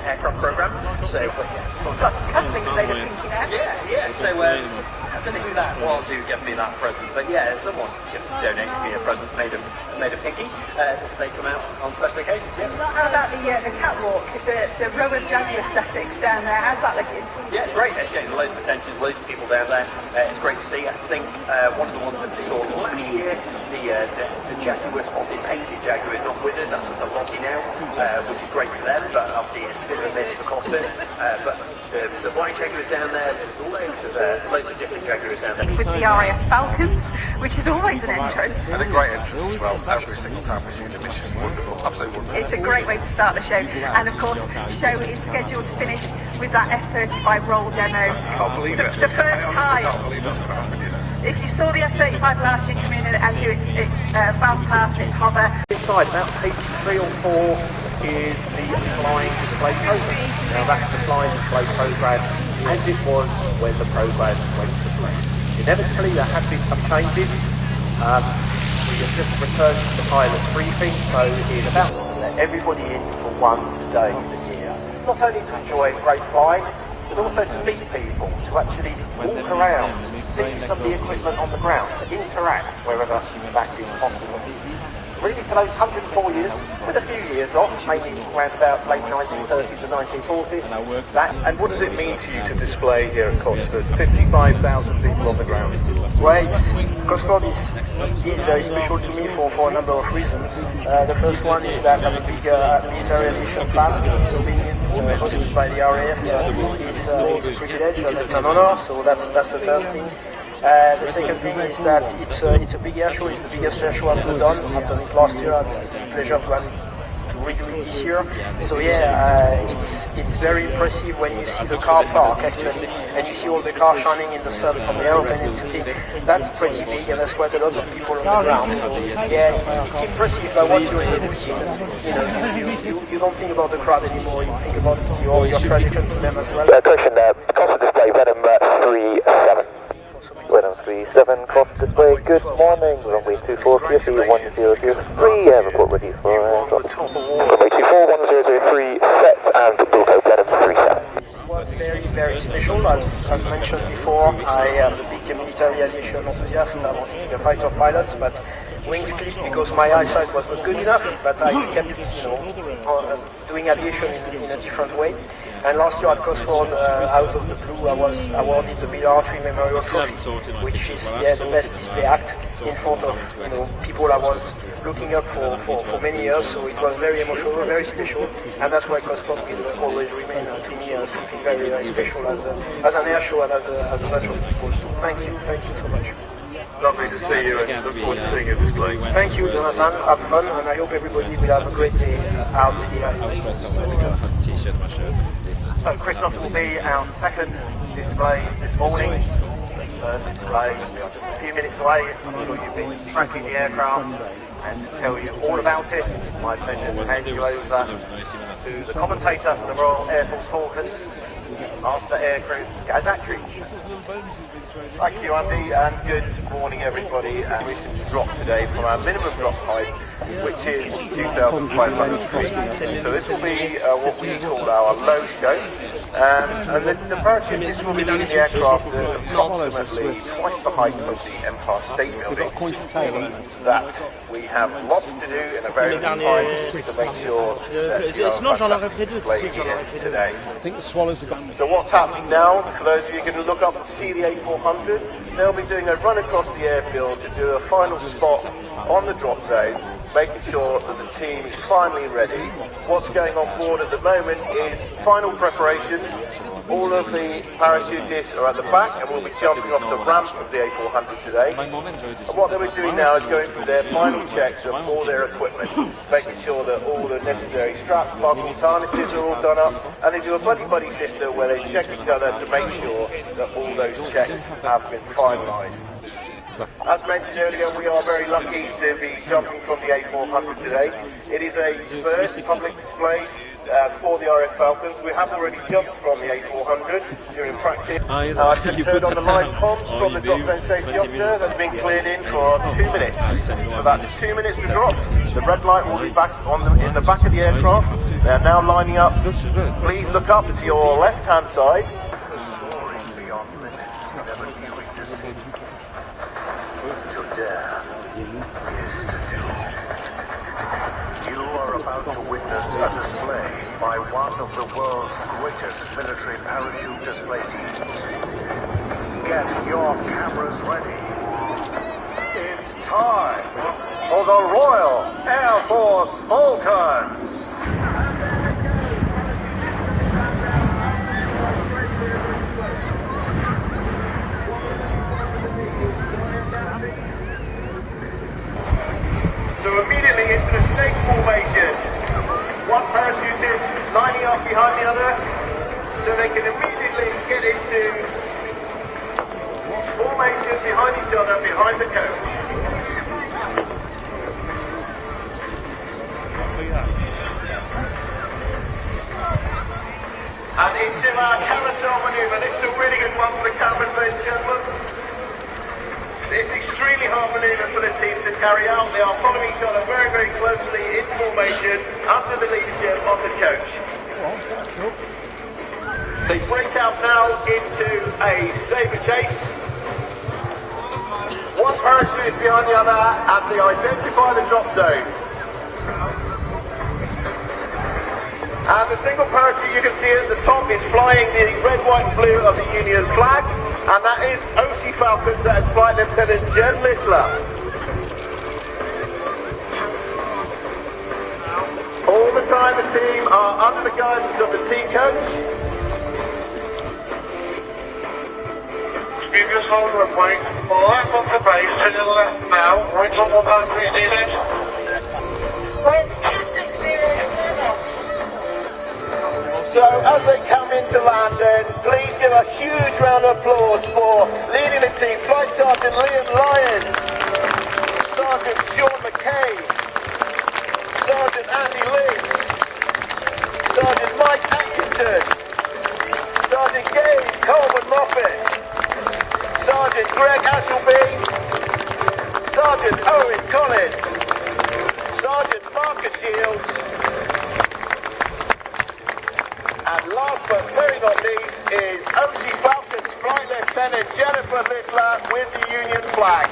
aircraft program. So we've got some cufflinks made of pinky now. Yeah. So I don't know who that was who gave me that present, but yeah, someone donated me a present made of pinky. They come out on special occasions. Yeah. How about the catwalk, the row of Jaguar aesthetics down there? How's that looking? Yeah, it's great. It's getting loads of attention, loads of people down there. It's great to see. I think one of the ones that we saw last year, the Jaguar spotted painted Jaguar is not with us. That's at the lobby now, which is great for them. But obviously it's a bit of a miss for Cosford. But the white Jaguars down there, there's loads of different Jaguars down there. With the RAF Falcons, which is always an entrance. And a great entrance as well. Every single time we see them, it's just wonderful, absolutely wonderful. It's a great way to start the show. And of course, the show is scheduled to finish with that F-35 roll demo. I can't believe it. The first time. I can't believe that's going to happen, you know. If you saw the F-35 last year come in and do its bounce past, its hover. Inside, about page 3 or 4 is the flying display program. Now that's the flying display program as it was when the program went to play. Inevitably there have been some changes. We have just returned to the pilot briefing, so in about let everybody in for one day of the year. Not only to enjoy great flying, but also to meet people, to actually walk around, see some of the equipment on the ground, to interact wherever that is possible. Really for those 104 years, with a few years off, mainly around about late 1930s and 1940s. And what does it mean to you to display here at Cosford? 55,000 people on the ground. Right, Cosford is very special to me for a number of reasons. The first one is that I'm a big military aviation fan, so being hosted by the RAF is a privilege, it's an honor, so that's the first thing. The second thing is that it's a big air show. It's the biggest air show I've ever done. I've done it last year. I had the pleasure to redo it this year. So yeah, it's very impressive when you see the car park actually, and you see all the cars shining in the sun from the aeroplane. That's pretty big, and there's quite a lot of people on the ground. So yeah, it's impressive. But what you're able to, you don't think about the crowd anymore. You think about your tradition to them as well. Attention there, Cosford display Venom 37. Venom 37, Cosford display, good morning, runway 24, PFE 1003, report ready for drop. Runway 24, 1003, set and Wilco, Venom 37. This was very, very special. As mentioned before, I am a big military aviation enthusiast. I wanted to be a fighter pilot, but wings clipped because my eyesight was not good enough, but I kept, doing aviation in a different way. And last year at Cosford, out of the blue, I was awarded the Bill Archery Memorial Trophy, which is the best display act in front of people I was looking up for many years. So it was very emotional, very special, and that's why Cosford will always remain to me something very, very special as an air show and as a bunch of people. So thank you so much. Lovely to see you and look forward to seeing you display. Thank you, Jonathan. Have fun, and I hope everybody will have a great day out here. So Christoph will be our second display this morning. First display, we are just a few minutes away. I'm sure you've been tracking the aircraft and to tell you all about it. It's my pleasure to hand you over to the commentator for the Royal Air Force Falcons, Master Aircrew Gazelle. Thank you, Andy, and good morning, everybody. And we should drop today from our minimum drop height, which is 2,500 feet. So this will be what we call our low scope. And the parachutists will be doing the aircraft at approximately twice the height of the Empire State Building, meaning that we have lots to do in a very good time to make sure that today. I think the Swallows have got. So what's happening now, for those of you who can look up and see the A400, they'll be doing a run across the airfield to do a final spot on the drop zone, making sure that the team is finally ready. What's going on board at the moment is final preparations. All of the parachutists are at the back and will be jumping off the ramp of the A400 today. And what they'll be doing now is going through their final checks of all their equipment, making sure that all the necessary straps, buckles, harnesses are all done up, and they do a buddy-buddy system where they check each other to make sure that all those checks have been finalised. As mentioned earlier, we are very lucky to be jumping from the A400 today. It is a first public display for the RAF Falcons. We have already jumped from the A400 during practice. I just heard on the live comms from the drop zone safety officer that's been cleared in for 2 minutes. So that's 2 minutes to drop. The red light will be back in the back of the aircraft. They're now lining up. Please look up to your left-hand side. You are about to witness a display by one of the world's greatest military parachute display teams. Get your cameras ready. It's time for the Royal Air Force Falcons. So immediately into the snake formation. One parachutist lining up behind the other, so they can immediately get into formation behind each other, behind the coach. And into our carousel maneuver. This is a really good one for the cameras, ladies and gentlemen. It's extremely hard manoeuvre for the team to carry out. They are following each other very, very closely in formation under the leadership of the coach. They break out now into a saber chase. One parachute is behind the other as they identify the drop zone. And the single parachute you can see at the top is flying the red, white and blue of the Union flag. And that is OT Falcons, that is Flight Lieutenant Jen Littler. All the time the team are under the guidance of the T coach. Previous hold runway, 5 off the base, to the left now, right on 100 needed. So as they come into landing, please give a huge round of applause for leading the team, Flight Sergeant Liam Lyons, Sergeant Sean McKay, Sergeant Andy Lee, Sergeant Mike Atkinson, Sergeant Gabe Coleman Moffat, Sergeant Greg Ashleby, Sergeant Owen Collins, Sergeant Marcus Shields, and last but very not least is OT Falcons Flight Lieutenant Jennifer Littler with the Union flag.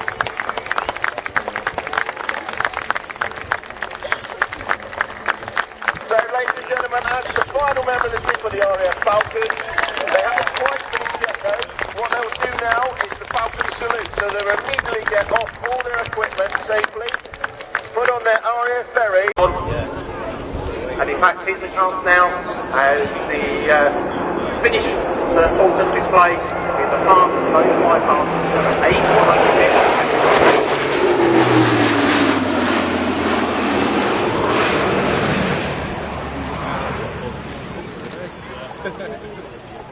So ladies and gentlemen, as the final member of the team for the RAF Falcons, they haven't quite finished yet though. What they'll do now is the Falcon salute. So they'll immediately get off all their equipment safely, put on their RAF ferry. And in fact, here's a chance now as the finish the Falcons display is a fast, low fly pass, A400M.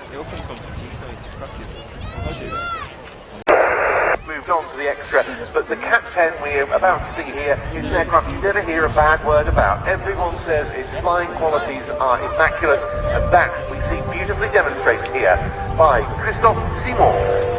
They often come to T-side to practice. Moved on to the extra, but the CAP-10 we're about to see here is an aircraft you never hear a bad word about. Everyone says its flying qualities are immaculate, and that we see beautifully demonstrated here by Christophe Simon.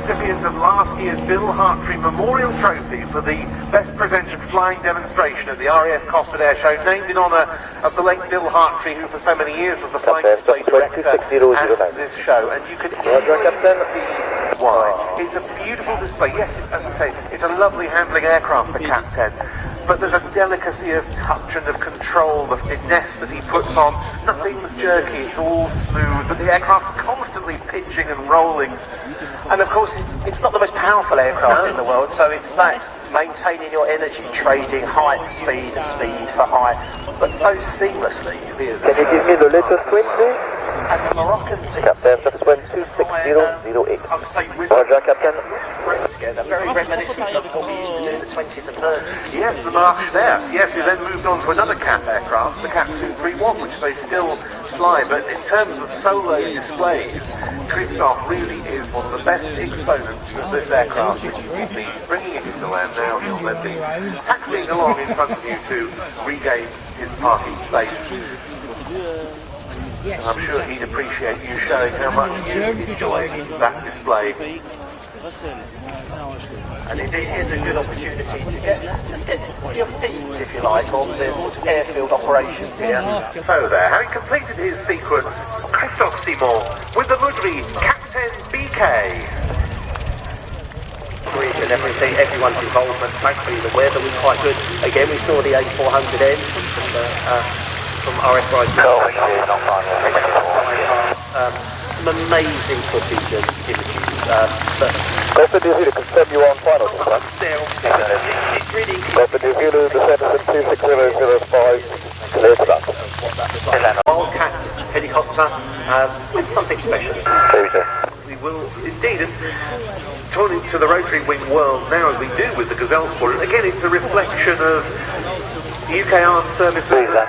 recipient of last year's Bill Hartree Memorial Trophy for the Best Presented Flying Demonstration at the RAF Cosford Airshow, named in honour of the late Bill Hartree, who for so many years was the flight display director at this show. And you can easily see why. It's a beautiful display. Yes, as I say, it's a lovely handling aircraft, the Cap-10. But there's a delicacy of touch and of control, the finesse that he puts on. Nothing's jerky, it's all smooth, but the aircraft's constantly pitching and rolling. And of course, it's not the most powerful aircraft in the world, so it's that maintaining your energy, trading height, speed, and speed for height, but so seamlessly. Can you give me the latest wind, please? And the Moroccans... Captain, just wind 26008. Roger, Captain. Very reminiscent of what we used to do in the 20s and 30s. Yes, the Mark's there. Yes, we then moved on to another CAP aircraft, the CAP-231, which they still fly, but in terms of solo displays, Christoph really is one of the best exponents of this aircraft, which you will be bringing it into land now. He'll then be taxiing along in front of you to regain his parking space. And I'm sure he'd appreciate you showing how much you enjoy that display. And indeed, here's a good opportunity to get your teams, if you like, on the airfield operations here. So there, having completed his sequence, Christoph Seymour with the Mudry CAP-10B. And everything, everyone's involvement. Thankfully, the weather was quite good. Again, we saw the A400M from RAF Falcons Parachute. Some amazing footage and images. Cosford New Zealand, confirm you on final this time. It's really Cosford New Zealand, descendants 26005, clear to that. Wildcat helicopter with something special. We will indeed, and turning to the rotary wing world now as we do with the Gazelle Squadron, again it's a reflection of UK Armed Services in the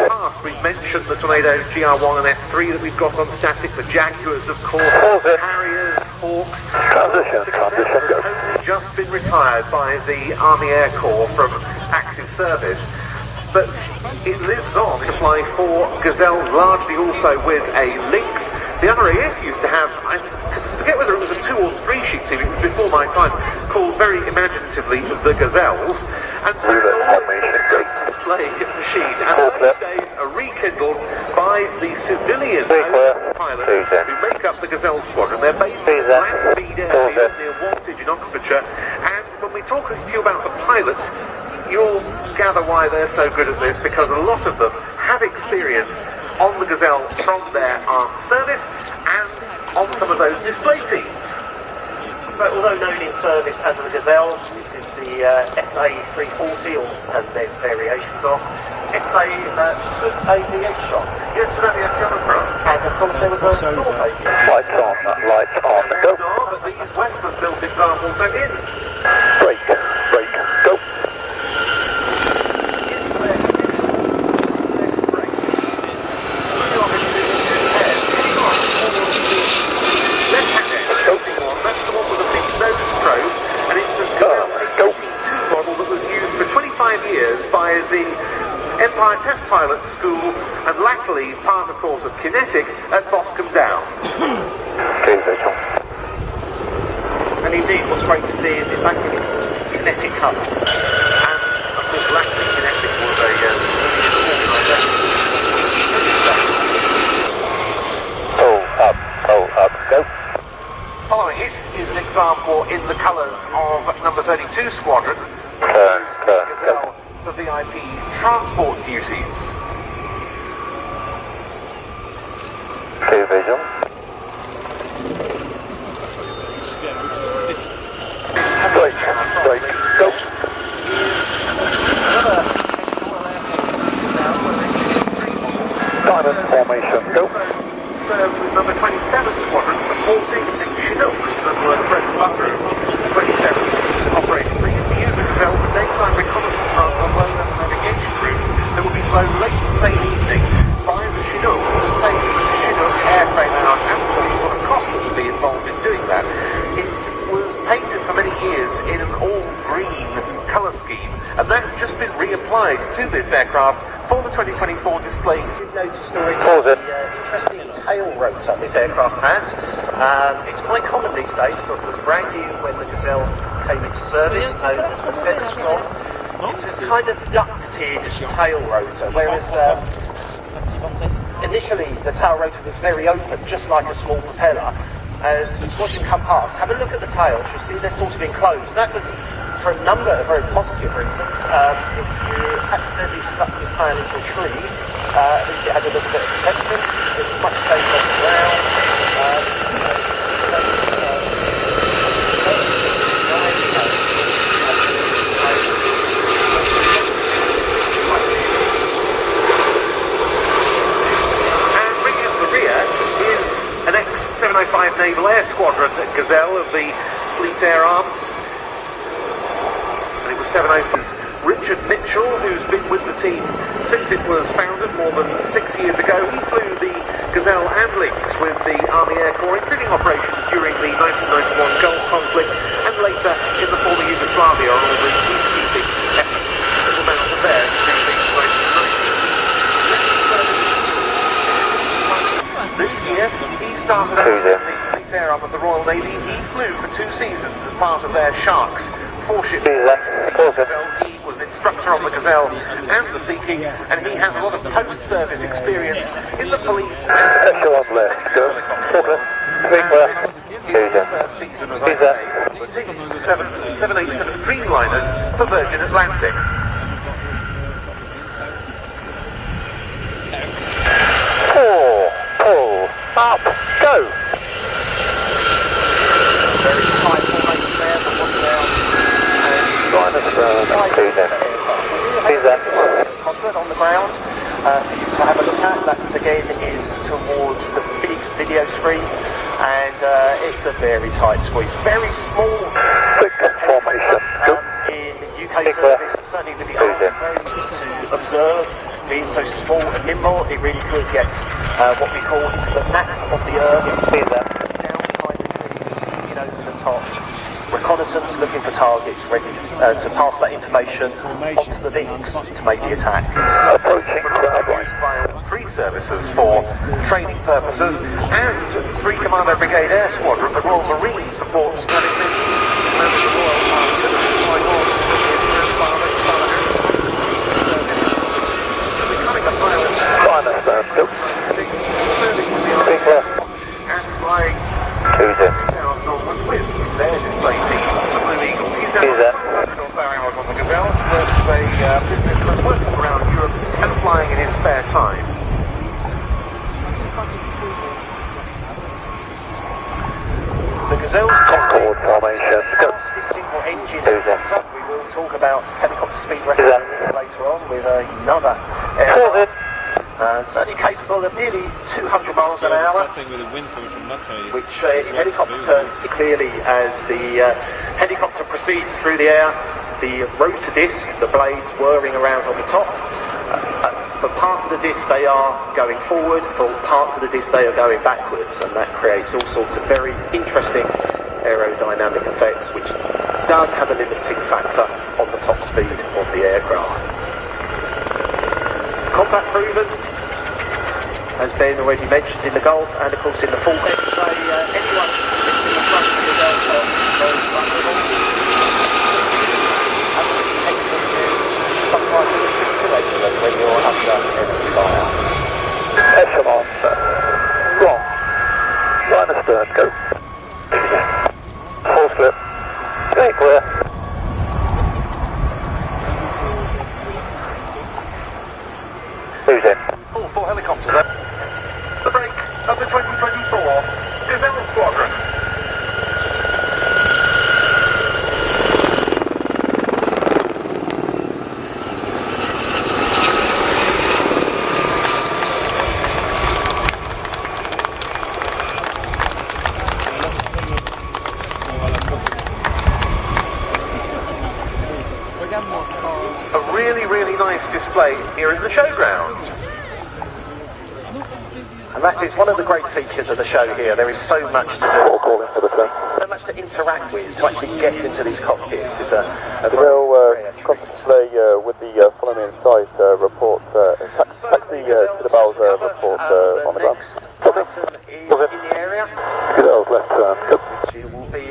past. We've mentioned the Tornado GR1 and F3 that we've got on static, the Jaguars of course, Harriers, Hawks. Transition, go. Only just been retired by the Army Air Corps from active service, but it lives on to fly 4 Gazelles, largely also with a Lynx. The RAF used to have, I forget whether it was a 2 or 3 sheet team, it was before my time, called very imaginatively the Gazelles, and so it's always a great display machine, and those days are rekindled by the civilian pilots who make up the Gazelle Squadron. They're based in Blackmead Airfield near Wantage in Oxfordshire, and when we talk to you about the pilots, you'll gather why they're so good at this, because a lot of them have experience on the Gazelle from their armed service and on some of those display teams. So, although known in service as the Gazelle, this is the SA340, and their variations of SA Aviation. Yes, for Aviation of France. And of course there was a North Aviation. Lights on, go. But these Western built examples are in. Brake, go. By the Empire Test Pilot School, and latterly part, of course, of Kinetic at Boscombe Down. And indeed, what's great to see is it back in its Kinetic colours. And, of course, latterly Kinetic was a Up, go. Following it is an example in the colours of number 32 Squadron. Turn. For VIP transport duties. Clear visual. Brake, go. Diamond formation, go. Served with number 27 Squadron supporting the Chinooks that were the bread and butter of 27s operating things to use the Gazelle for daytime reconnaissance runs on low-level navigation routes that will be flown late the same evening by the Chinooks to save the Chinook airframe hours and the sort of cost that would be involved in doing that. It was painted for many years in an all-green colour scheme, and that's just been reapplied to this aircraft for the 2024 displays. You've noticed already the interesting tail rotor this aircraft has. It's quite common these days, but was brand new when the Gazelle came into service, known as the feather strong. It's a kind of ducted tail rotor, whereas initially the tail rotor was very open, just like a small propeller. As the squadron come past, have a look at the tails, you'll see they're sort of enclosed. That was for a number of very positive reasons. If you accidentally stuck your tail into a tree, at least it had a little bit of protection. It was much safer on the ground. And bringing up the rear is an X-705 Naval Air Squadron Gazelle of the Fleet Air Arm. 705's Richard Mitchell, who's been with the team since it was founded more than 6 years ago. He flew the Gazelle and Lynx with the Army Air Corps in training operations during the 1991 Gulf conflict and later in the former Yugoslavia on all the peacekeeping efforts that were mounted there during the 1990s. This year, he started out in the Fleet Air Arm of the Royal Navy. He flew for 2 seasons as part of their Sharks 4-ship. He was an instructor on the Gazelle and the Sea King, and he has a lot of post-service experience in the police and his first season as I say, 787 Dreamliners for Virgin Atlantic. Pull, up, go! Very tight formation there, but one down. Cosford on the ground for you to have a look at. That again is towards the big video screen, and it's a very tight squeeze. Very small formation in UK service, certainly with the Army, very easy to observe. Being so small and nimble, it really could get what we call the map of the Earth. See that down behind the tree, you know, to the top. Reconnaissance, looking for targets, ready to pass that information onto the Lynx to make the attack. Approaching tree services for training purposes, and 3 Commando Brigade Air Squadron, the Royal Marines supports and flying with their display team, the Blue Eagles. He's now also hours on the Gazelle, works a businessman working around Europe and flying in his spare time. The Gazelle's top formation. This single engine up. We will talk about helicopter speed recognition later on with another aircraft. Certainly capable of nearly 200 miles an hour, something with the wind coming from that side, which in helicopter terms, clearly as the helicopter proceeds through the air, the rotor disc, the blades whirring around on the top. For parts of the disc they are going forward, for parts of the disc they are going backwards, and that creates all sorts of very interesting aerodynamic effects, which does have a limiting factor on the top speed of the aircraft. Combat proven has been already mentioned in the Gulf and of course in the Falklands. Anyone in the front of the Delta is vulnerable. Sometimes it's when you're under enemy fire. Echelon, wrong. Line of stern, go. Full slip. Stay clear. Who's in? All 4 helicopters then. The break of the 2024 Gazelle Squadron. A really, really nice display here in the showground. And that is one of the great features of the show here. There is so much to do, so much to interact with, to actually get into these cockpits. It's a Gazelle conference display with the following site report taxi to the Bowls report on the ground. In the area, Gazelle left turn. it will be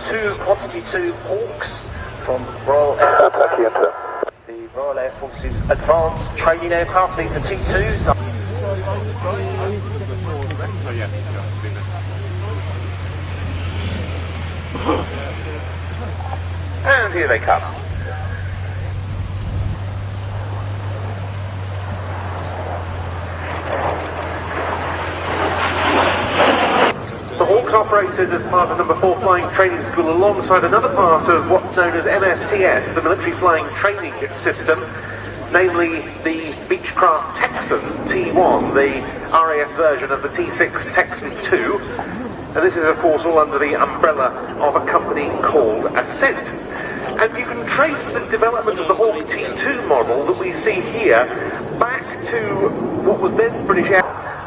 2 quantity 2 Hawks from Royal Air Force. Taxi enter. The Royal Air Force's advanced training aircraft. These are T2s. And here they come. The Hawks operated as part of number 4 Flying Training School alongside another part of what's known as MFTS, the Military Flying Training System, namely the Beechcraft Texan T1, the RAF version of the T6 Texan 2. And this is of course all under the umbrella of a company called Ascent. And you can trace the development of the Hawk T2 model that we see here back to what was then British Air.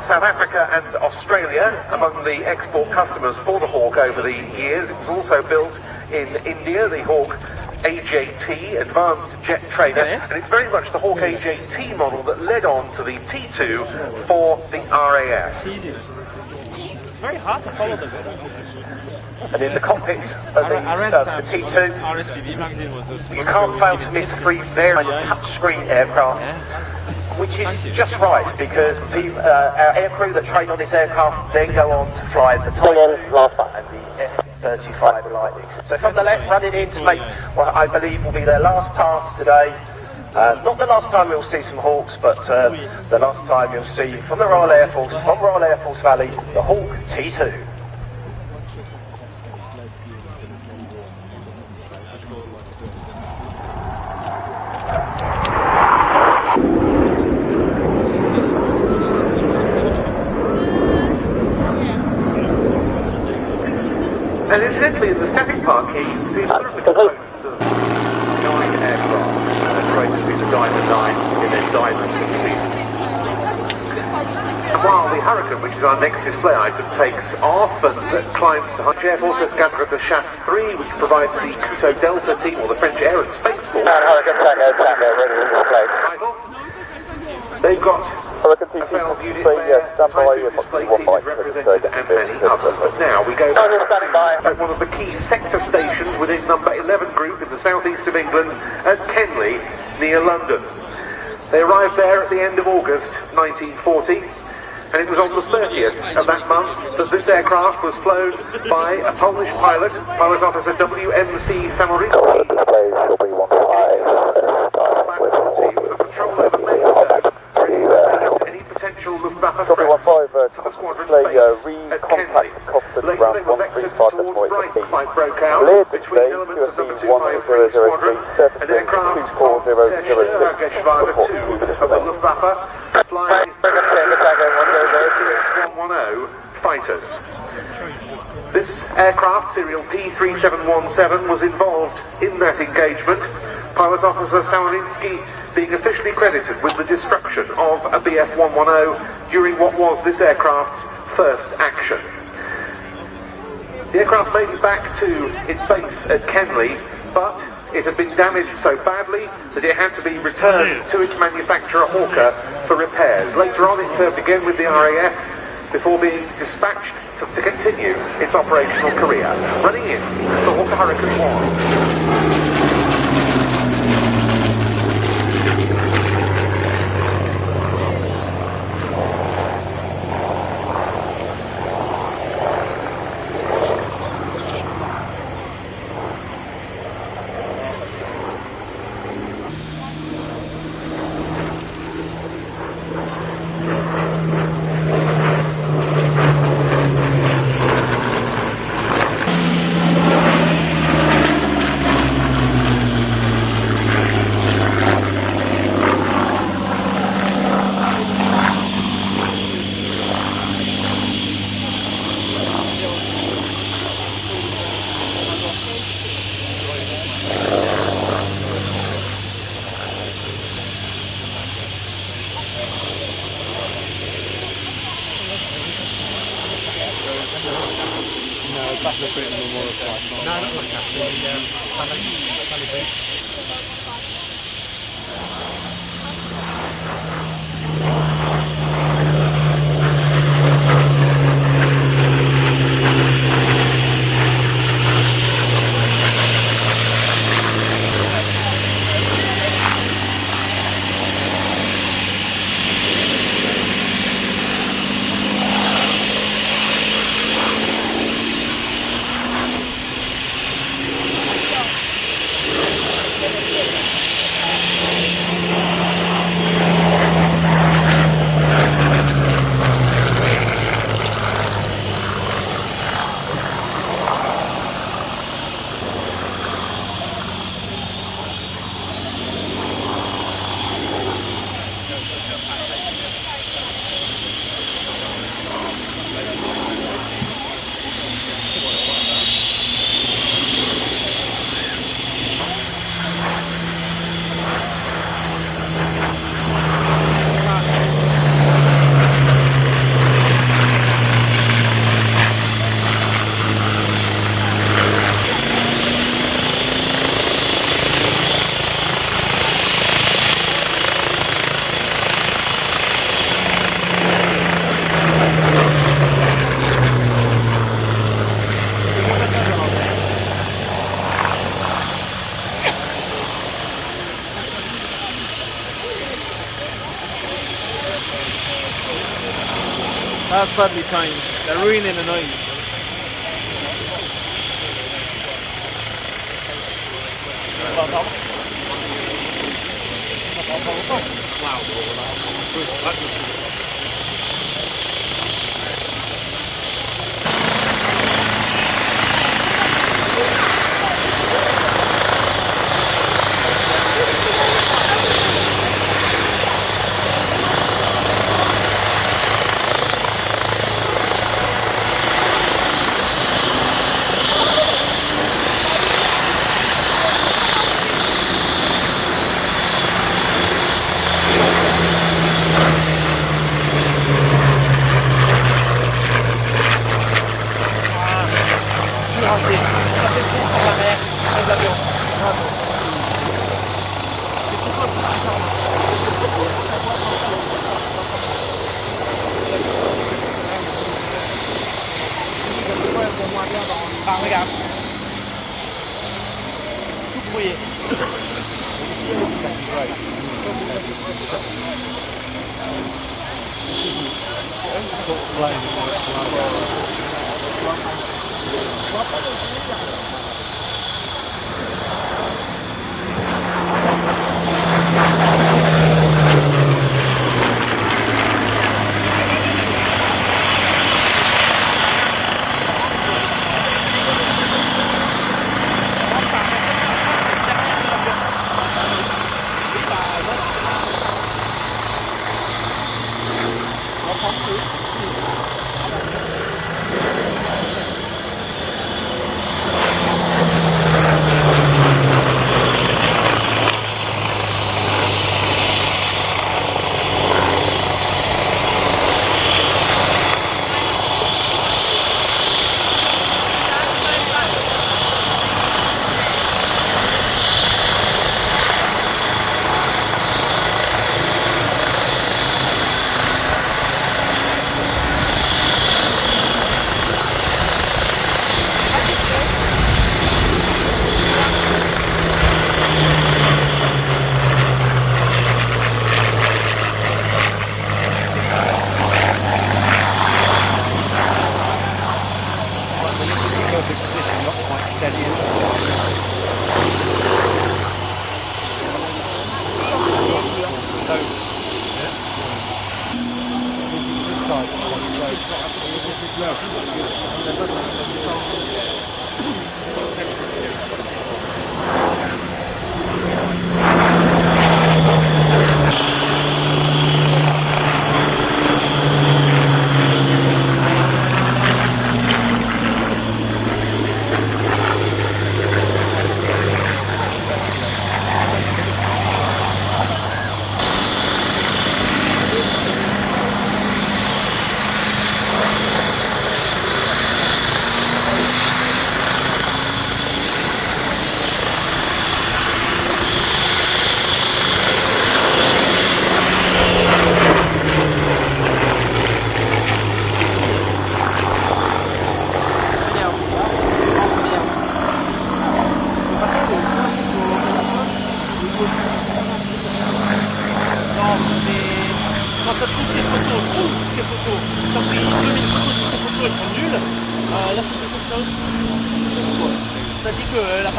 South Africa and Australia among the export customers for the Hawk over the years. It was also built in India, the Hawk AJT, Advanced Jet Trainer, and it's very much the Hawk AJT model that led on to the T2 for the RAF. It's very hard to follow them. And in the cockpit of the T2, RSPB magazine was those. you can't fail to miss 3 very touchscreen aircraft, which is just right, because our aircrew that train on this aircraft then go on to fly the Tiger and the F-35 Lightning. So from the left, running in to make what I believe will be their last pass today. Not the last time we'll see some Hawks, but the last time you'll see from the Royal Air Force, from Royal Air Force Valley, the Hawk T2. And incidentally, in the static park here, you can see some of the components of 9 aircraft. And it's great to see the Diamond 9 in their diamonds and season. And while the Hurricane, which is our next display item, takes off and climbs to high, Air Force has gathered the Chasse 3, which provides the Tutor Delta team, or the French Air and Space Force. Hurricane Tango, ready to display. They've got Hurricane a sales TC unit display, stand by, display team is represented and many others. But now we go back at one of the key sector stations within number 11 group in the southeast of England at Kenley, near London. They arrived there at the end of August 1940, and it was on the 30th of that month that this aircraft was flown by a Polish pilot, Pilot Officer W.M.C. Samoritsky. Displays will be 15, Was a patrol over Maidstone. Any potential Luftwaffe threats to the squadron base at Kenley. Later they were vectored towards Brighton. Fight broke out between elements of number 253 Squadron and aircraft of Geschwader 2 of the Luftwaffe flying 110 fighters. This aircraft, serial P3717, was involved in that engagement. Pilot Officer Samoritsky being officially credited with the destruction of a Bf-110 during what was this aircraft's first action. The aircraft made it back to its base at Kenley, but it had been damaged so badly that it had to be returned to its manufacturer Hawker for repairs. Later on it served again with the RAF before being dispatched to continue its operational career. Running in, the Hawker Hurricane 1. That's badly timed. They're ruining the noise.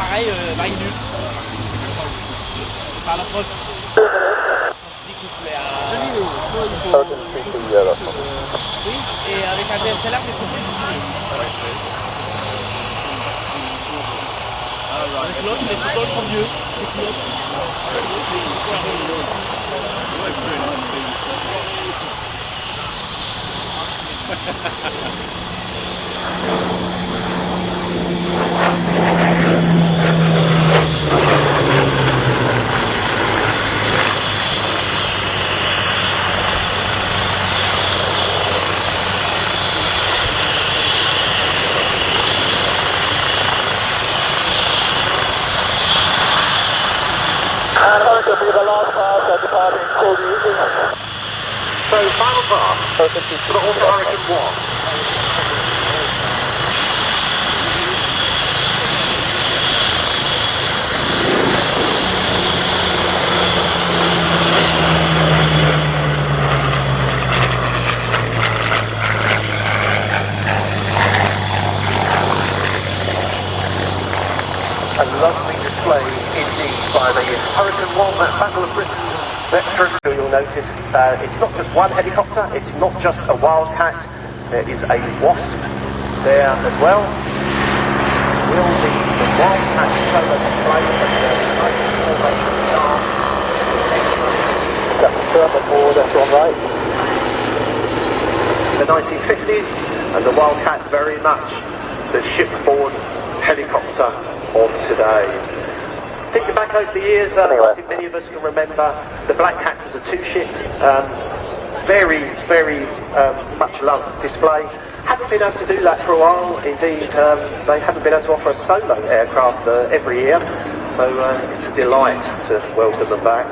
pareil, 20 minutes. Par l'approche. Mais oui, et avec un DSLR, mais faut plus avec l'autre, les photos sont mieux. So, final pass for the Hurricane Wasp. A lovely display indeed by the Hurricane Wasp at Battle of Britain. You'll notice it's not just one helicopter, it's not just a Wildcat, there is a Wasp there as well. Will be the Wildcat solo display, but nice formation star. That's the thermal board, that's all right. The 1950s, and the Wildcat very much the shipborne helicopter of today. Thinking back over the years, I think many of us can remember the Black Cats as a two-ship, very, very much loved display. Haven't been able to do that for a while. Indeed, they haven't been able to offer a solo aircraft every year, so it's a delight to welcome them back.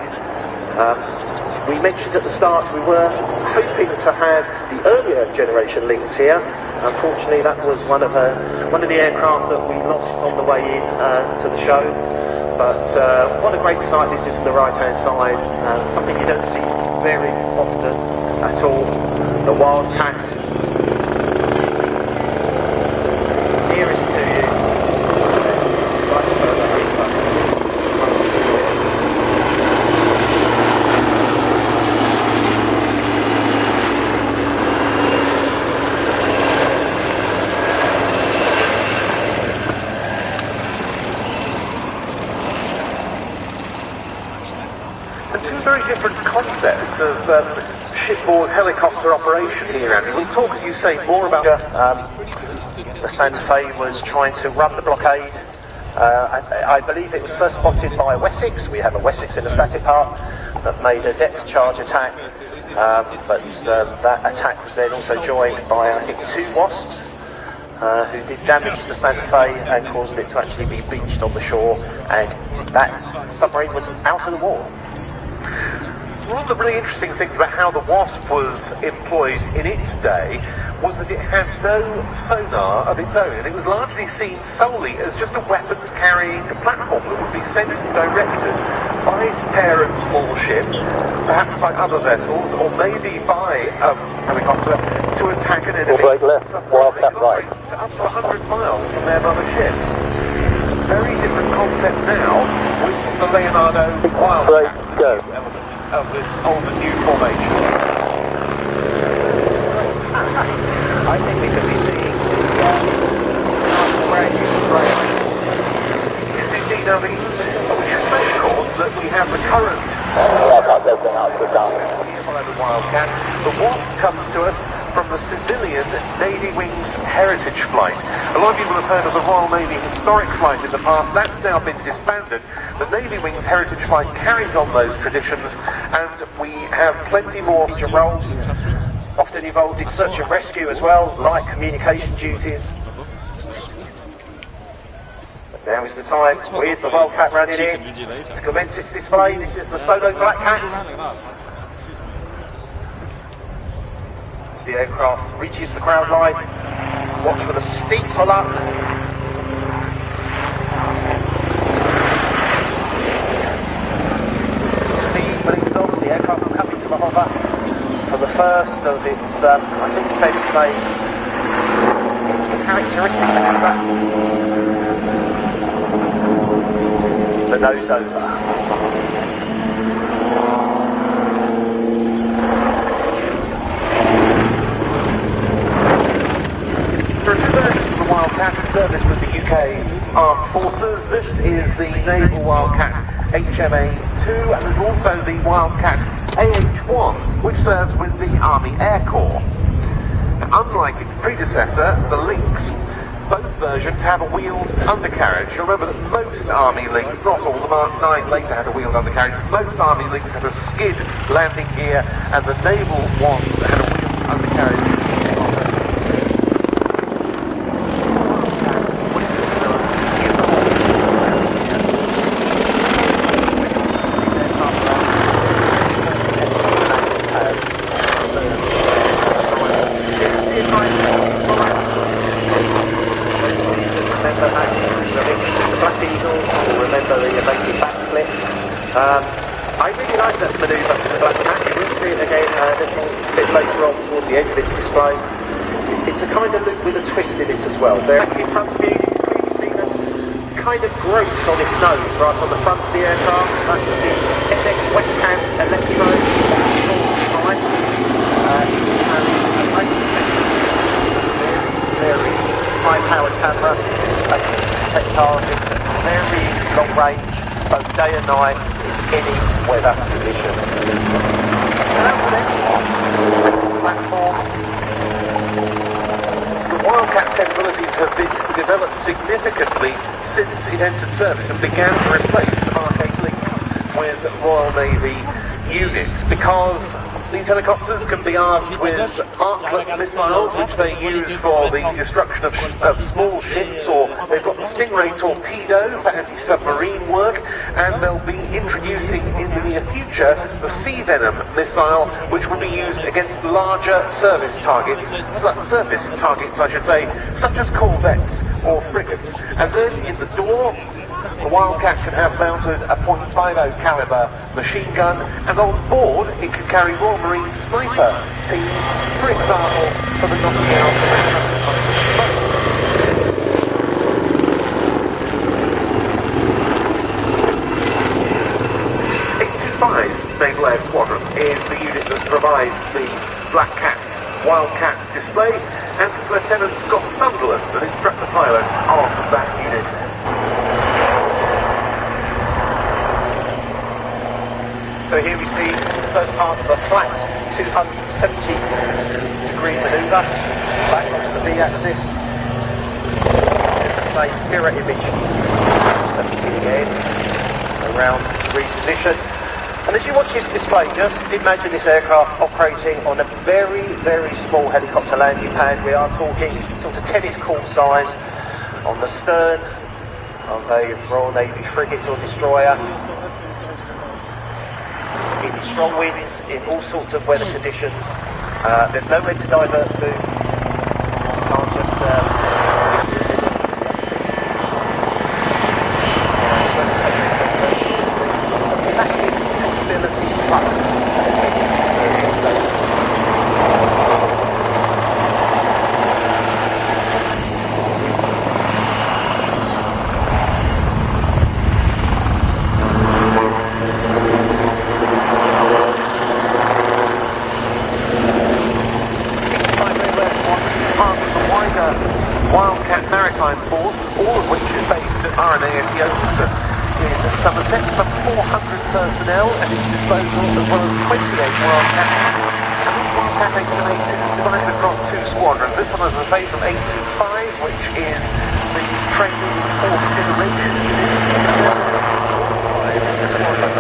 We mentioned at the start we were hoping to have the earlier generation Lynx here. Unfortunately, that was one of the aircraft that we lost on the way in to the show. But what a great sight this is from the right-hand side, something you don't see very often at all. The Wildcat, nearest to you, slightly further over. Very different concepts of shipboard helicopter operation here, Andy. We'll talk, as you say, more about The Santa Fe was trying to run the blockade. I believe it was first spotted by Wessex. We have a Wessex in the static part that made a depth charge attack, but that attack was then also joined by, I think, 2 Wasps who did damage to the Santa Fe and caused it to actually be beached on the shore, and that submarine was out of the war. One of the really interesting things about how the Wasp was employed in its day was that it had no sonar of its own, and it was largely seen solely as just a weapons-carrying platform that would be sent and directed by its parent small ship, perhaps by other vessels, or maybe by a helicopter, to attack an enemy. Right left, Wildcat right. To up to 100 miles from their mother ship. Very different concept now with the Leonardo Wildcat element of this old and new formation. I think we could be seeing brand new spray. Yes, indeed. I mean, we should say, of course, that we have the current Wildcat. The Wasp comes to us from the civilian Navy Wings Heritage Flight. A lot of people have heard of the Royal Navy Historic Flight in the past. That's now been disbanded. The Navy Wings Heritage Flight carries on those traditions, and we have plenty more roles, often involved in search and rescue as well, like communication duties. But now is the time with the Wildcat running in to commence its display. This is the solo Black Cat. As the aircraft reaches the crowd line, watch for the steep pull up. Speed brings off, the aircraft will come into the hover for the first of its, I think it's fair to say, it's characteristic of that. nose over. There are two versions of the Wildcat in service with the UK Armed Forces. This is the Naval Wildcat HMA-2, and there's also the Wildcat AH-1, which serves with the Army Air Corps. Now, unlike its predecessor, the Lynx, both versions have a wheeled undercarriage. You'll remember that most Army Lynx, not all, the Mark 9 later had a wheeled undercarriage, most Army Lynx had a skid landing gear, and the Naval ones had a wheeled undercarriage. I really like that manoeuvre for the Wildcat. You will see it again a little bit later on towards the end of its display. It's a kind of loop with a twist in it as well. There in front of you, you can clearly see the kind of growth on its nose right on the front of the aircraft. That's the NX West Hand Electro. Very high-powered camera, detect targets at very long range, both day and night, in any weather condition. And that's the next platform. The Wildcat's capabilities have been developed significantly since it entered service and began to replace the Mark 8 Lynx with Royal Navy units, because these helicopters can be armed with arclet missiles, which they use for the destruction of small ships, or they've got the Stingray torpedo for anti-submarine work, and they'll be introducing in the near future the Sea Venom missile, which will be used against larger surface targets, I should say, such as corvettes or frigates. And then in the door, the Wildcat can have mounted a .50 caliber machine gun, and on board it can carry Royal Marine sniper teams, for example, for the knocking out of manhunters on the boat. Naval Air Squadron is the unit that provides the Black Cat's Wildcat display, and it's Lieutenant Scott Sunderland, an instructor pilot of that unit. So here we see the first part of a flat 270-degree manoeuvre, back onto the V-axis, the same mirror image, 270 again, around to reposition. And as you watch this display, just imagine this aircraft operating on a very, very small helicopter landing pad. We are talking sort of tennis court size, on the stern of a Royal Navy frigate or destroyer, in strong winds, in all sorts of weather conditions. There's nowhere to divert to. You can't just massive capability plus service space. Wildcat Maritime Force, all of which is based at RNAS Yokosuka in Somerset, some 400 personnel at its disposal, as well as 28 Wildcat. And these Wildcat HMA-2 divided across two squadrons. This one, as I say, from 825, which is the training force generation unit, and then the squadron.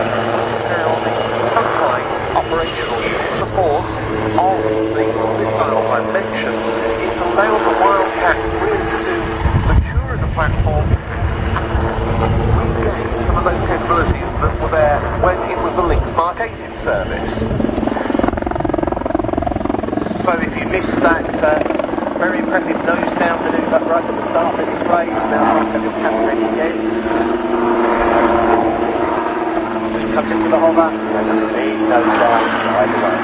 Now, the frontline operational units, of course, of the missiles I mentioned, it's allowed the Wildcat really to mature as a platform and regain some of those capabilities that were there when it was the Lynx Mark 8 in service. So if you missed that very impressive nose down manoeuvre right at the start of the display, now I'll set your camera ready again. Comes into the hover, and then the big nose down right away.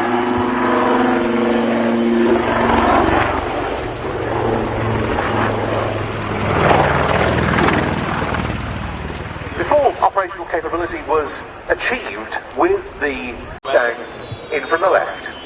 full operational capability was achieved with the Mustang in from the left.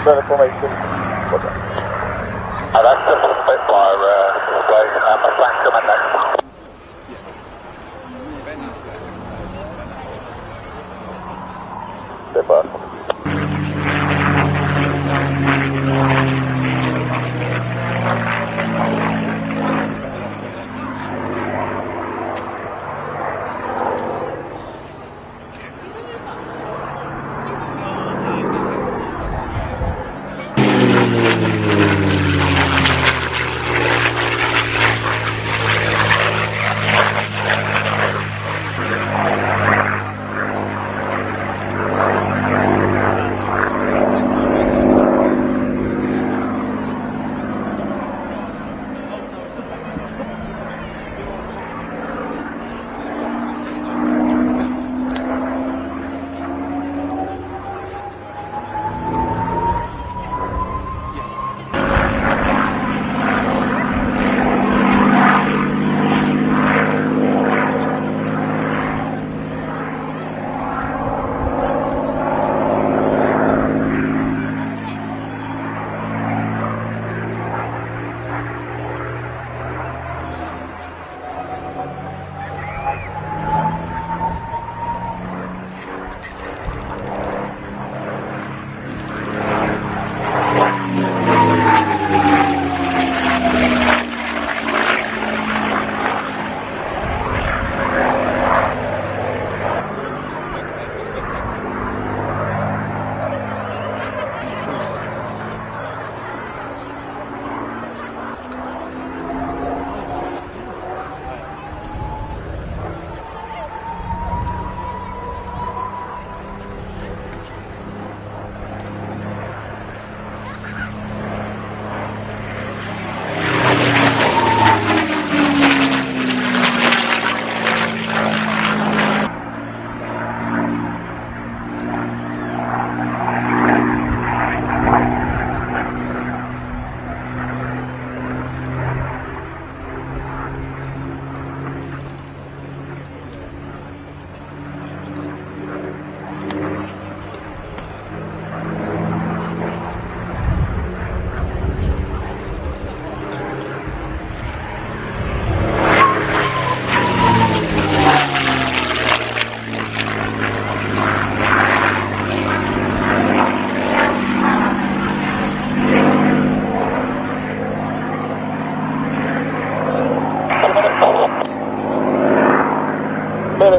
Better formation. That's the Spitfire Mustang coming next. Spitfire.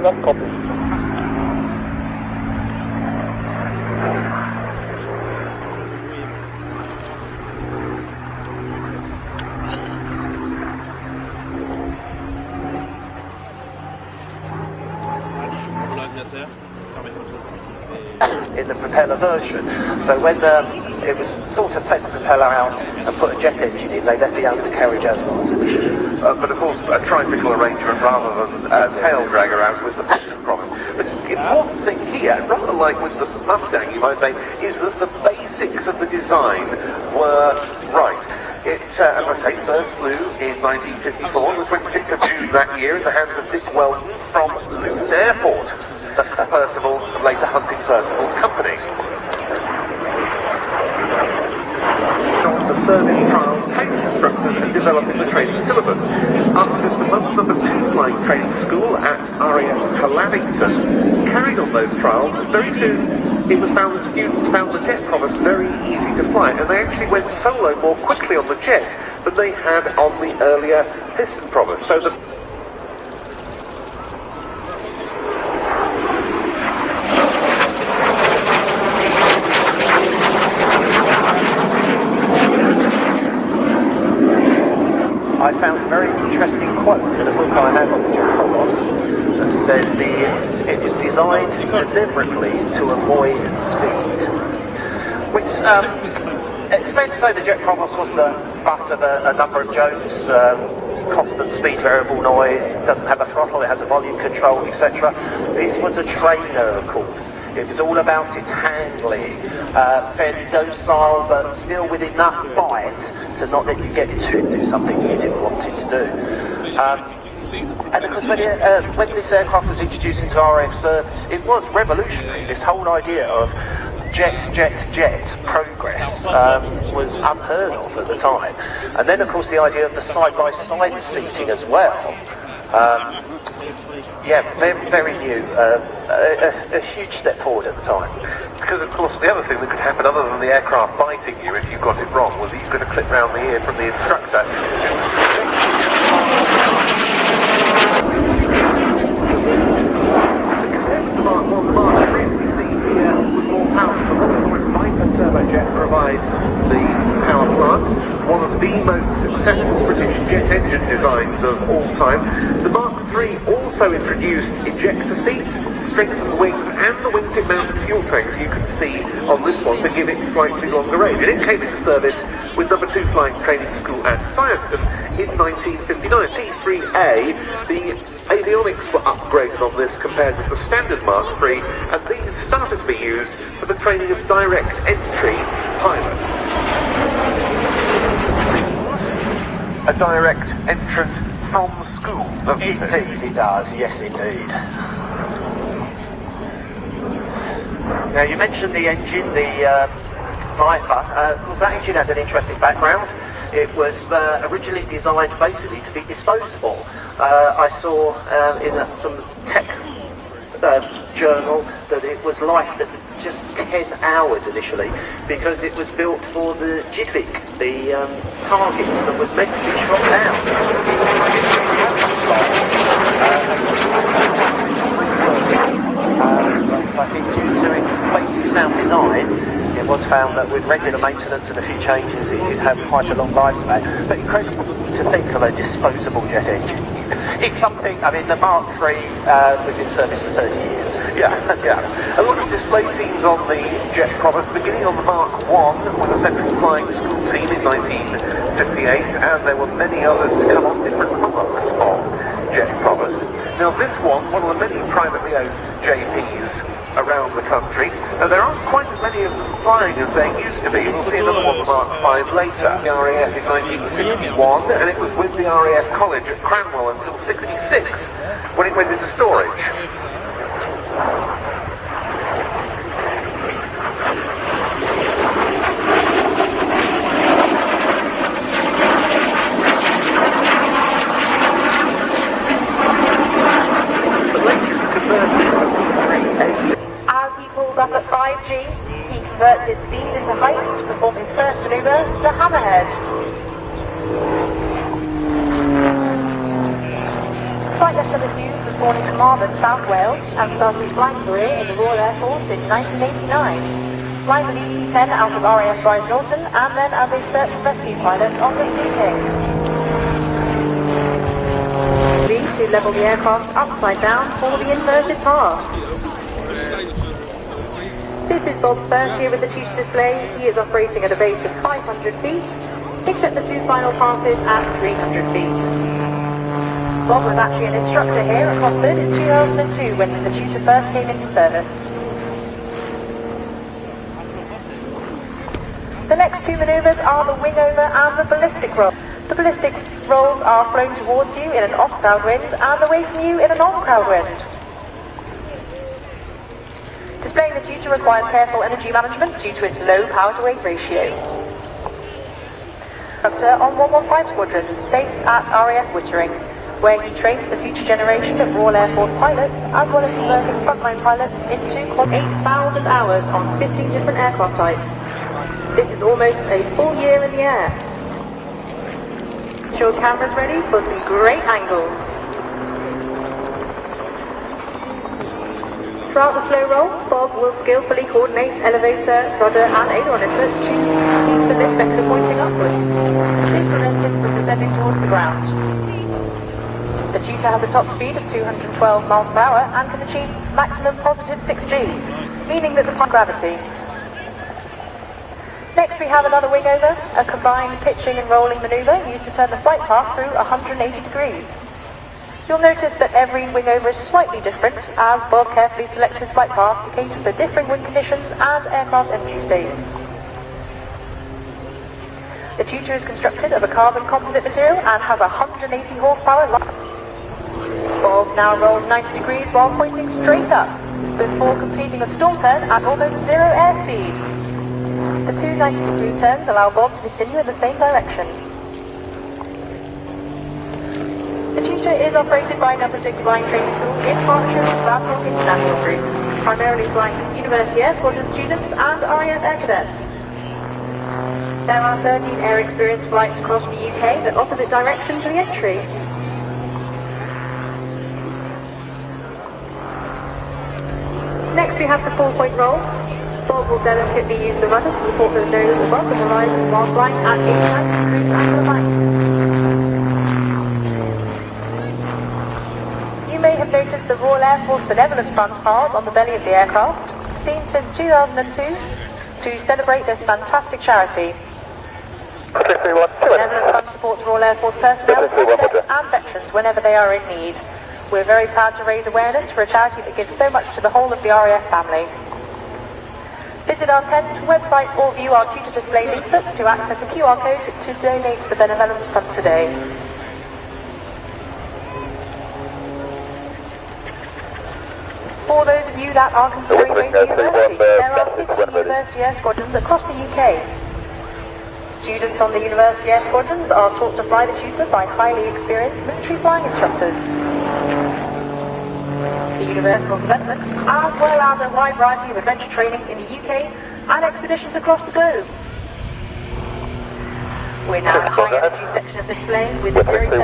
That's copy. In the propeller version. So when it was sort of take the propeller out and put a jet engine in, they left the undercarriage as was. But of course, a tricycle arrangement rather than tail dragger out with the piston promise. But the important thing here, rather like with the Mustang, you might say, is that the basics of the design were right. It, as I say, first flew in 1954, the 26th of June that year, in the hands of Dick Weldon from Luton Airport. Percival, later Hunting Percival Company. The service trials training instructors and developing the training syllabus. After just a month of a 2 flying training school at RAF Calamington carried on those trials, and very soon it was found that students found the jet promise very easy to fly, and they actually went solo more quickly on the jet than they had on the earlier piston promise. So the I found a very interesting quote in a book I have on the jet promise that said it is designed deliberately to avoid speed. Which, it's fair to say the jet promise was the butt of a number of jokes, constant speed variable noise, doesn't have a throttle, it has a volume control, etc. This was a trainer, of course. It was all about its handling, fairly docile but still with enough bite to not let you get into it and do something you didn't want it to do. And of course when this aircraft was introduced into RAF service, it was revolutionary, this whole idea of jet progress was unheard of at the time. And then, of course, the idea of the side-by-side seating as well. Yeah, very new, a huge step forward at the time. Because, of course, the other thing that could happen other than the aircraft biting you if you got it wrong was that you could have clipped round the ear from the instructor. Mark 1, Mark 3 that we see here was more powerful. Its turbojet provides the power plant, one of the most successful British jet engine designs of all time. The Mark III also introduced ejector seats, strengthened the wings and the wingtip mounted fuel tanks you can see on this one to give it slightly longer range. And it came into service with No. 2 Flying Training School at Silverstone in 1959. T3A, the avionics were upgraded on this compared with the standard Mark III, and these started to be used for the training of direct entry pilots. A direct entrant from school, doesn't it? Indeed it does, yes indeed. Now you mentioned the engine, the Viper. Of course that engine has an interesting background. It was originally designed basically to be disposable. I saw in some tech journal that it was lifed at just 10 hours initially because it was built for the JITVIC, the target that was meant to be shot down. But I think due to its basic sound design, it was found that with regular maintenance and a few changes it did have quite a long lifespan. But incredible to think of a disposable jet engine. It's something, I mean, the Mark III was in service for 30 years. Yeah. A lot of display teams on the Jet Provost, beginning on the Mark I with a Central Flying School team in 1958, and there were many others to come on different marks of Jet Provost. Now this one of the many privately owned JPs around the country. Now there aren't quite as many of them flying as there used to be. We'll see another one, Mark V, later. The RAF in 1961, and it was with the RAF College at Cranwell until 66, when it went into storage. Up at 5G, he converts his speed into height to perform his first manoeuvre, the Hammerhead. Flight Lieutenant Hughes was born in Carmarthen, South Wales, and started his flying career in the Royal Air Force in 1989, flying the DC-10 out of RAF Rise Norton, and then as a search and rescue pilot on the Sea King. To level the aircraft upside down for the inverted pass. This is Bob's first year with the Tutor display. He is operating at a base of 500 feet, except the two final passes at 300 feet. Bob was actually an instructor here at Cosford in 2002 when the Tutor first came into service. The next two manoeuvres are the wing over and the ballistic roll. The ballistic rolls are flown towards you in an off-crowd wind and away from you in an on-crowd wind. Displaying the Tutor requires careful energy management due to its low power-to-weight ratio. Tutor on 115 Squadron, based at RAF Wittering, where he trains the future generation of Royal Air Force pilots, as well as converting frontline pilots into 8,000 hours on 15 different aircraft types. This is almost a full year in the air. Show cameras ready for some great angles. Throughout the slow roll, Bob will skillfully coordinate elevator, rudder and aileron inputs to keep the lift vector pointing upwards. This prevents him from descending towards the ground. The Tutor has a top speed of 212 miles per hour and can achieve maximum positive 6G, meaning that the gravity. Next we have another wing over, a combined pitching and rolling manoeuvre used to turn the flight path through 180 degrees. You'll notice that every wing over is slightly different, as Bob carefully selects his flight path to cater for differing wind conditions and aircraft entry states. The Tutor is constructed of a carbon composite material and has 180 horsepower. Bob now rolls 90 degrees while pointing straight up. before completing a storm turn at almost zero airspeed. The two 90-degree turns allow Bob to continue in the same direction. The Tutor is operated by No. 6 Flying Training School in partnership with RAF Falcons International Group, primarily flying University Air Squadron students and RAF Air Cadets. There are 13 air experience flights across the UK, the opposite direction to the entry. Next we have the 4-point roll. Bob will delicately use the rudder to support the nose above the horizon while flying at 89 degrees angle of height. You may have noticed the Royal Air Force Benevolent Fund card on the belly of the aircraft, seen since 2002 to celebrate this fantastic charity. Benevolent Fund supports Royal Air Force personnel, and veterans whenever they are in need. We're very proud to raise awareness for a charity that gives so much to the whole of the RAF family. Visit our tent, website or view our Tutor display leaflet to access a QR code to donate to the Benevolent Fund today. For those of you that are considering going to university, there are 50 University Air Squadrons across the UK. Students on the University Air Squadrons are taught to fly the Tutor by highly experienced military flying instructors. The universal development, as well as a wide variety of adventure training in the UK and expeditions across the globe. We're now in the high energy section of display with the very first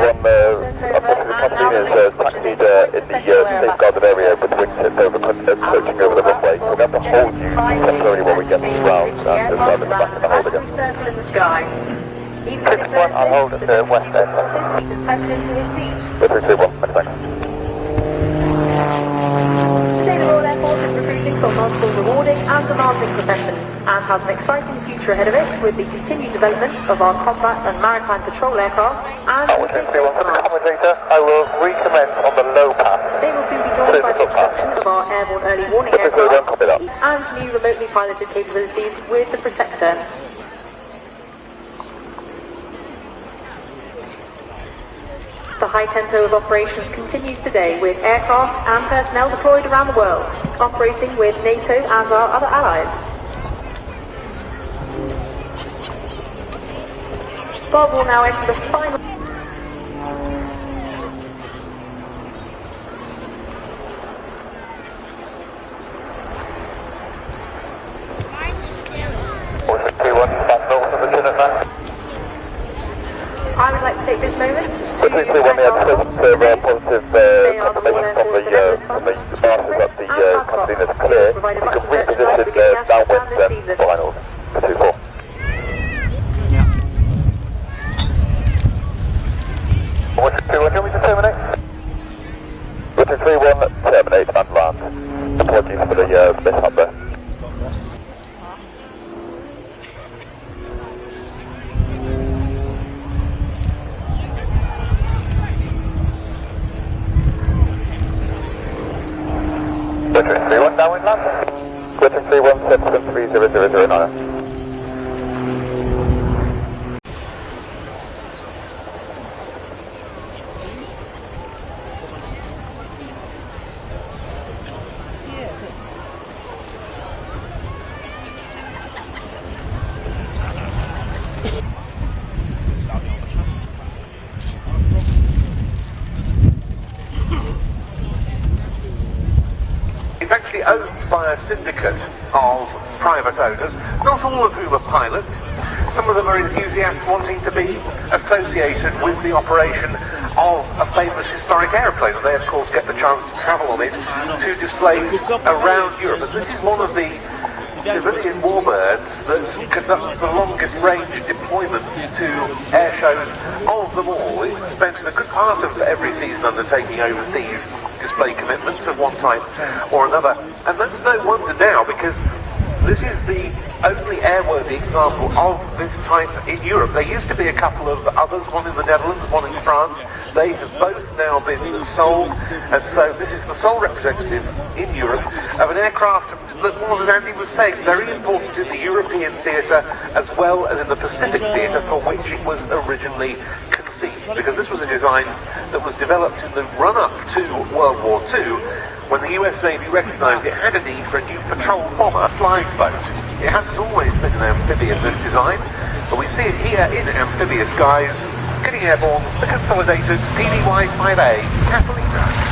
safeguarded area with wingtips approaching over the runway. We're going to hold you temporarily while we get these rounds and just dive in the back of the hold again. Circle in the sky. I'll hold us at west end. 321, many thanks. Today the Royal Air Force is recruiting for multiple rewarding and demanding professions and has an exciting future ahead of it with the continued development of our combat and maritime patrol aircraft and I will recommence on the low path. They will soon be joined by the introduction of our airborne early warning aircraft and new remotely piloted capabilities with the Protector. The high tempo of operations continues today with aircraft and personnel deployed around the world, operating with NATO as our other allies. Bob will now enter the final... I would like to take this moment to thank our positive information from the marshals that the Catalina is clear. You can reposition downwind finals for 2-4. Western 3-1, do you want me to terminate? Western 3-1, terminate and land. Apologies for the mishap there. Western 3-1, downwind land. Western 3-1, 7730009. It's actually owned by a syndicate of private owners, not all of whom are pilots. Some of them are enthusiasts wanting to be associated with the operation of a famous historic aeroplane, and they of course get the chance to travel on it to displays around Europe. And this is one of the civilian warbirds that conducts the longest range deployment to air shows of them all. It spends a good part of every season undertaking overseas display commitments of one type or another, and that's no wonder now, because this is the only airworthy example of this type in Europe. There used to be a couple of others, one in the Netherlands, one in France. They have both now been sold, and so this is the sole representative in Europe of an aircraft that was, as Andy was saying, very important in the European theatre as well as in the Pacific theatre for which it was originally conceived, because this was a design that was developed in the run-up to World War II when the US Navy recognised it had a need for a new patrol bomber flying boat. It hasn't always been an amphibian, this design, but we see it here in amphibious guise, getting airborne the Consolidated PBY5A Catalina.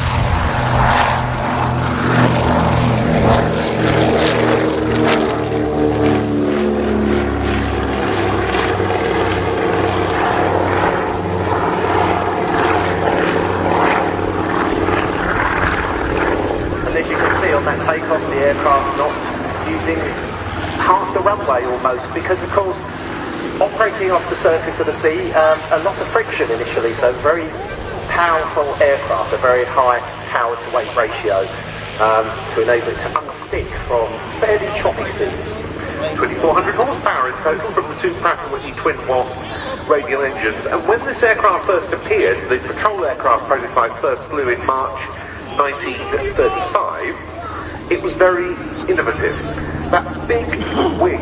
That takeoff, the aircraft not using half the runway almost, because of course operating off the surface of the sea, a lot of friction initially, so very powerful aircraft, a very high power to weight ratio to enable it to unstick from fairly choppy seas. 2,400 horsepower in total from the two Pratt & Whitney twin Wasp radial engines, and when this aircraft first appeared, the patrol aircraft prototype first flew in March 1935, it was very innovative. That big wing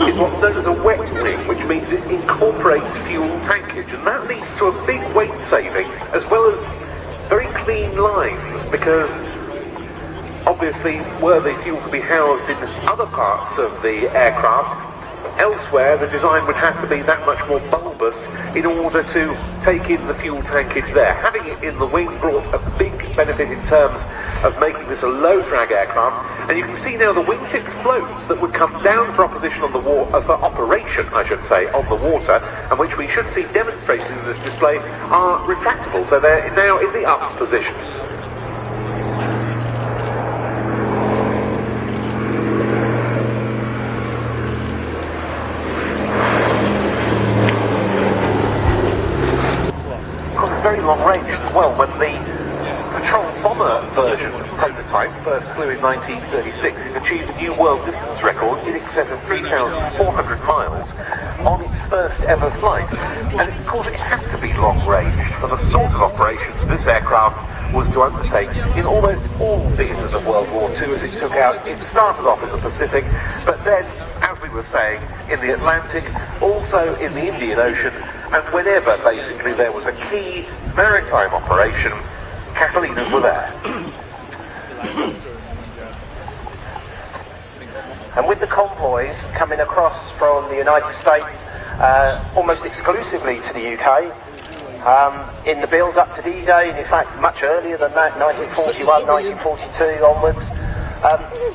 is what's known as a wet wing, which means it incorporates fuel tankage, and that leads to a big weight saving, as well as very clean lines, because obviously were the fuel to be housed in other parts of the aircraft, elsewhere the design would have to be that much more bulbous in order to take in the fuel tankage there. Having it in the wing brought a big benefit in terms of making this a low drag aircraft, and you can see now the wingtip floats that would come down for operation on the for operation, I should say, on the water, and which we should see demonstrated in this display, are retractable, so they're now in the up position. Very long range as well. When the patrol bomber version prototype first flew in 1936, it achieved a new world distance record in excess of 3,400 miles on its first ever flight. And of course it had to be long range for the sort of operations this aircraft was to undertake in almost all theatres of World War II as it took out. It started off in the Pacific, but then, as we were saying, in the Atlantic, also in the Indian Ocean, and whenever basically there was a key maritime operation, Catalinas were there. And with the convoys coming across from the United States almost exclusively to the UK, in the build-up to D-Day, and in fact much earlier than that, 1941, 1942 onwards,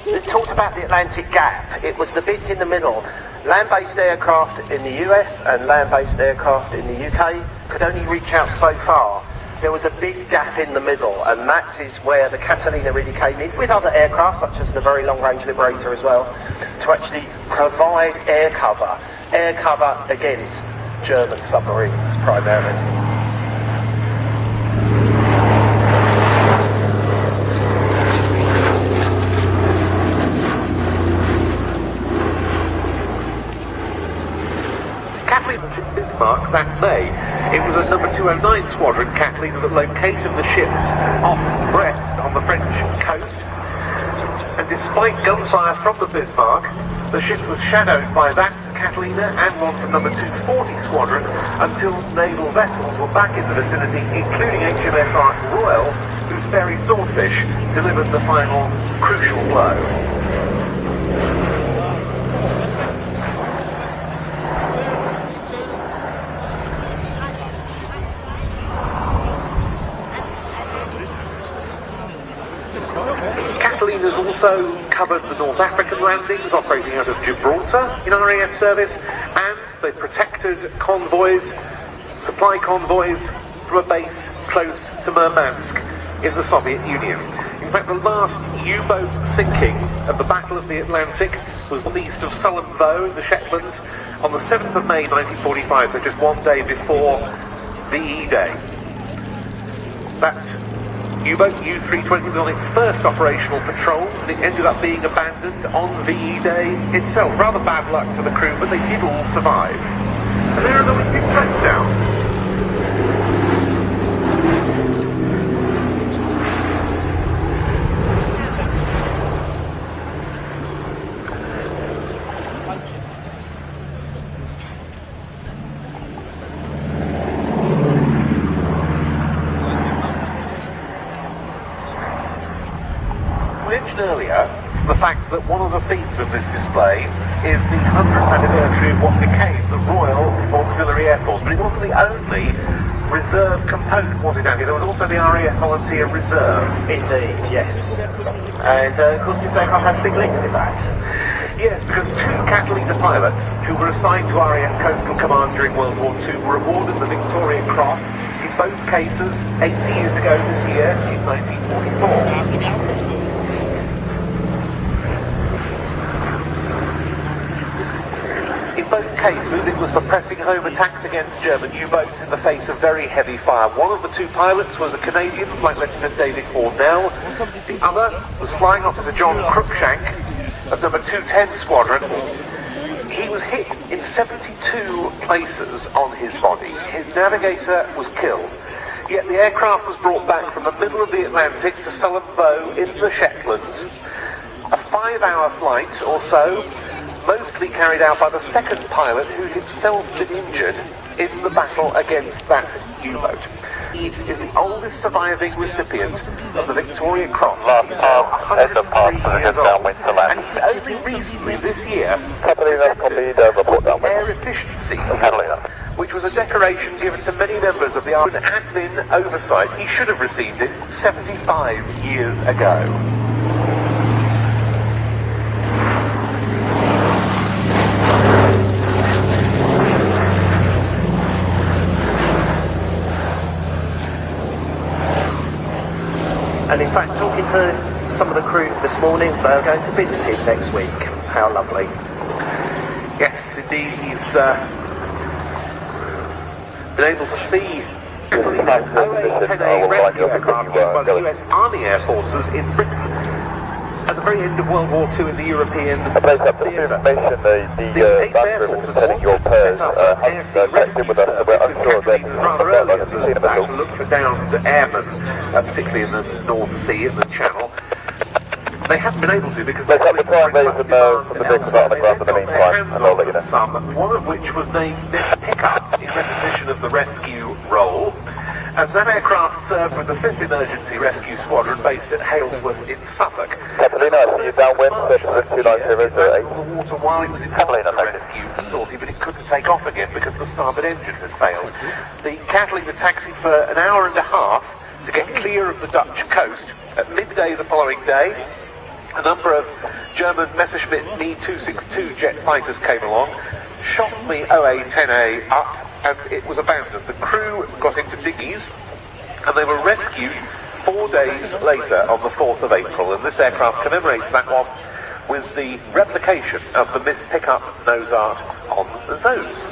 it talked about the Atlantic Gap. It was the bit in the middle. Land-based aircraft in the US and land-based aircraft in the UK could only reach out so far. There was a big gap in the middle, and that is where the Catalina really came in, with other aircraft, such as the Very Long Range Liberator as well, to actually provide air cover against German submarines primarily. Bismarck that May. It was a number 209 Squadron Catalina that located the ship off Brest on the French coast, and despite gunfire from the Bismarck, the ship was shadowed by that Catalina and one from number 240 Squadron until naval vessels were back in the vicinity, including HMS Ark Royal, whose ferry Swordfish delivered the final crucial blow. Catalinas also covered the North African landings, operating out of Gibraltar in RAF service, and they protected convoys, supply convoys, from a base close to Murmansk in the Soviet Union. In fact, the last U-boat sinking of the Battle of the Atlantic was east of Sullom in the Shetlands on the 7th of May 1945, so just one day before VE Day. That U-boat U-320 was on its first operational patrol, and it ended up being abandoned on VE Day itself. Rather bad luck for the crew, but they did all survive. And there are the wingtip floats now. that one of the themes of this display is the 100th anniversary of what became the Royal Auxiliary Air Force, but it wasn't the only reserve component, was it, Andy? There was also the RAF Volunteer Reserve. Indeed, yes. And of course this aircraft has a big link with that. Yes, because two Catalina pilots who were assigned to RAF Coastal Command during World War II were awarded the Victoria Cross, in both cases 80 years ago this year, in 1944. In both cases, it was for pressing home attacks against German U-boats in the face of very heavy fire. One of the two pilots was a Canadian, Flight Lieutenant David Ornell. The other was Flying Officer John Cruikshank of number 210 Squadron. He was hit in 72 places on his body. His navigator was killed. Yet the aircraft was brought back from the middle of the Atlantic to Sullom Voe in the Shetlands. A 5-hour flight or so, mostly carried out by the second pilot who had himself been injured in the battle against that U-boat. He is the oldest surviving recipient of the Victoria Cross. 103 years old. And he's only recently this year presented air efficiency, which was a decoration given to many members of the Army admin oversight. He should have received it 75 years ago. And in fact, talking to some of the crew this morning, they're going to visit him next week. How lovely. Yes, indeed, he's been able to see the OA-10A rescue aircraft used by the US Army Air Forces in Britain at the very end of World War II in the European theatre. The 8th Air Force had wanted to set up an air sea rescue service with Catalina's rather earlier than that to look for downed airmen, particularly in the North Sea and the Channel. They haven't been able to because they've got some, one of which was named this pickup in recognition of the rescue role. And that aircraft served with the 5th Emergency Rescue Squadron based at Halesworth in Suffolk. Catalina, see you downwind, the water while it was in the rescue sortie, but it couldn't take off again because the starboard engine had failed. The Catalina taxied for an hour and a half to get clear of the Dutch coast. At midday the following day, a number of German Messerschmitt Me-262 jet fighters came along, shot the OA-10A up, and it was abandoned. The crew got into dinghies, and they were rescued 4 days later on the 4th of April, and this aircraft commemorates that one with the replication of the missed pickup nose art on the nose.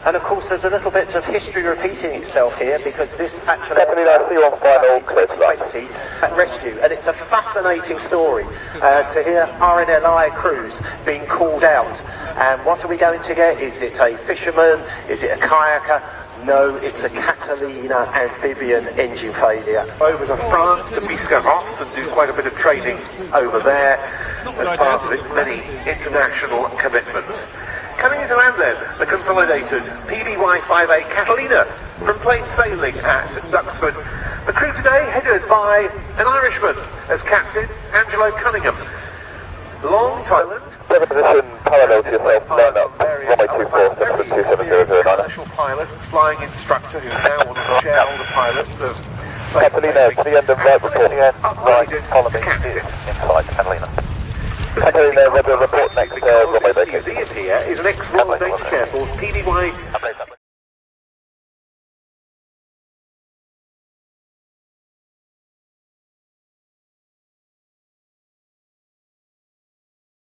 And of course there's a little bit of history repeating itself here because this actually final 2020 rescue, and it's a fascinating story to hear RNLI crews being called out. And what are we going to get? Is it a fisherman? Is it a kayaker? No, it's a Catalina amphibian engine failure. Over to France, to Biscarrosse, and do quite a bit of training over there as part of its many international commitments. Coming into land then, the consolidated PBY5A Catalina from plain sailing at Duxford. The crew today headed by an Irishman as captain, Angelo Cunningham. Long Thailand. Position parallel to yourself, line up, runway 24, 27009. Commercial pilot, flying instructor who's now one of the shareholder pilots of Catalina, to the end of right, reporting in, right, follow me, inside Catalina. Catalina, we'll report next, runway vacation. Museum here is an ex-Royal Danish Air Force PBY